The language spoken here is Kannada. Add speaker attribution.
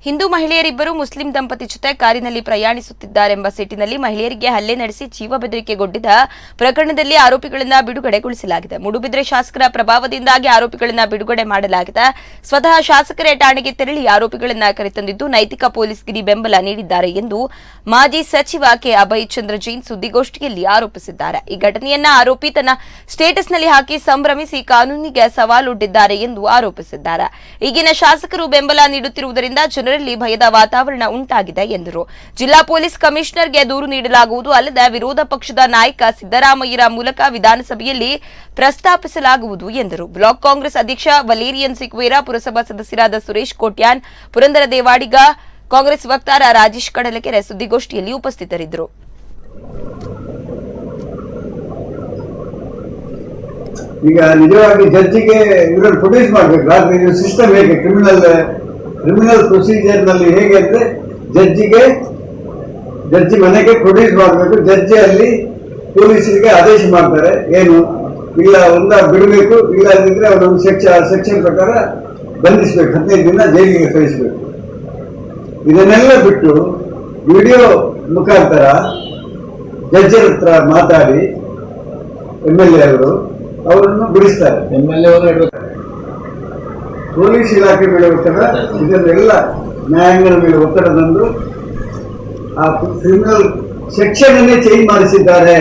Speaker 1: ಹಿಂದೂ ಮಹಿಳೆಯರಿಬ್ಬರು ಮುಸ್ಲಿಂ ದಂಪತಿ ಜೊತೆ ಕಾರಿನಲ್ಲಿ ಪ್ರಯಾಣಿಸುತ್ತಿದ್ದಾರೆಂಬ ಸಿಟ್ಟಿನಲ್ಲಿ ಮಹಿಳೆಯರಿಗೆ ಹಲ್ಲೆ ನಡೆಸಿ ಜೀವ ಬೆದರಿಕೆಗೊಡ್ಡಿದ ಪ್ರಕರಣದಲ್ಲಿ ಆರೋಪಿಗಳನ್ನು ಬಿಡುಗಡೆಗೊಳಿಸಲಾಗಿದೆ. ಮೂಡುಬಿದ್ರೆ ಶಾಸಕರ ಪ್ರಭಾವದಿಂದಾಗಿ ಆರೋಪಿಗಳನ್ನು ಬಿಡುಗಡೆ ಮಾಡಲಾಗಿದೆ. ಸ್ವತಃ ಶಾಸಕರೇ ಠಾಣೆಗೆ ತೆರಳಿ ಆರೋಪಿಗಳನ್ನು ಕರೆತಂದಿದ್ದು ನೈತಿಕ ಪೊಲೀಸ್ಗಿರಿ ಬೆಂಬಲ ನೀಡಿದ್ದಾರೆ ಎಂದು ಮಾಜಿ ಸಚಿವ ಅಭಯಚಂದ್ರ ಜೈನ್ ಸುದ್ದಿಗೋಷ್ಠಿಯಲ್ಲಿ ಆರೋಪಿಸಿದ್ದಾರೆ. ಈ ಘಟನೆಯನ್ನ ಆರೋಪಿ ತನ್ನ ಸ್ಟೇಟಸ್ನಲ್ಲಿ ಹಾಕಿ ಸಂಭ್ರಮಿಸಿ ಕಾನೂನಿಗೆ ಸವಾಲೊಡ್ಡಿದ್ದಾರೆ ಎಂದು ಆರೋಪಿಸಿದ್ದಾರೆ. ಈಗಿನ ಶಾಸಕರು ಬೆಂಬಲ ನೀಡುತ್ತಿರುವುದರಿಂದ ಜನರಲ್ಲಿ ಭಯದ ವಾತಾವರಣ ಉಂಟಾಗಿದೆ ಎಂದರು. ಜಿಲ್ಲಾ ಪೊಲೀಸ್ ಕಮಿಷನರ್ಗೆ ದೂರು ನೀಡಲಾಗುವುದು, ಅಲ್ಲದೆ ವಿರೋಧ ಪಕ್ಷದ ನಾಯಕ ಸಿದ್ದರಾಮಯ್ಯರ ಮೂಲಕ ವಿಧಾನಸಭೆಯಲ್ಲಿ ಪ್ರಸ್ತಾಪಿಸಲಾಗುವುದು ಎಂದರು. ಬ್ಲಾಕ್ ಕಾಂಗ್ರೆಸ್ ಅಧ್ಯಕ್ಷ ವಲೇರಿಯನ್ ಸಿಕ್ವೇರಾ, ಪುರಸಭಾ ಸದಸ್ಯರಾದ ಸುರೇಶ್ ಕೋಟ್ಯಾನ್, ಪುರಂದರ ದೇವಾಡಿಗ, ಕಾಂಗ್ರೆಸ್ ವಕ್ತಾರ ರಾಜೇಶ್ ಕಡಲಕೆರೆ ಸುದ್ದಿಗೋಷ್ಠಿಯಲ್ಲಿ ಉಪಸ್ಥಿತರಿದ್ದರು.
Speaker 2: ಈಗ ನಿಜವಾಗಿ ಜಡ್ಜಿಗೆ ಇವರನ್ನು ಪ್ರೊಡ್ಯೂಸ್ ಮಾಡಬೇಕು. ಸಿಸ್ಟಮ್ ಹೇಗೆ ಕ್ರಿಮಿನಲ್ ಪ್ರೊಸೀಜರ್ ನಲ್ಲಿ ಹೇಗೆ ಅಂದ್ರೆ ಜಡ್ಜಿ ಮನೆಗೆ ಪ್ರೊಡ್ಯೂಸ್ ಮಾಡಬೇಕು. ಜಡ್ಜಿ ಅಲ್ಲಿ ಪೊಲೀಸರಿಗೆ ಆದೇಶ ಮಾಡ್ತಾರೆ, ಏನು ಇಲ್ಲ ಒಂದ ಬಿಡಬೇಕು, ಇಲ್ಲ ಅಂದಿದ್ರೆ ಅವರೊಂದು ಸೆಕ್ಷನ್ ಪ್ರಕಾರ ಬಂಧಿಸಬೇಕು, 15 ದಿನ ಜೈಲಿಗೆ ಕಳಿಸಬೇಕು. ಇದನ್ನೆಲ್ಲ ಬಿಟ್ಟು ವಿಡಿಯೋ ಮುಖಾಂತರ ಜಡ್ಜರ ಹತ್ರ ಮಾತಾಡಿ MLA ಅವರು ಅವರನ್ನು ಬಿಡಿಸ್ತಾರೆ. MLA ಅವರು ಪೊಲೀಸ್ ಇಲಾಖೆ ಮೇಲೆ ಒತ್ತಡ, ಇದನ್ನೆಲ್ಲ ನ್ಯಾಯಾಂಗದ ಮೇಲೆ ಒತ್ತಡ ತಂದು ಆ ಕ್ರಿಮಿನಲ್ ಸೆಕ್ಷನ್ ಅನ್ನೇ ಚೇಂಜ್ ಮಾಡಿಸಿದ್ದಾರೆ.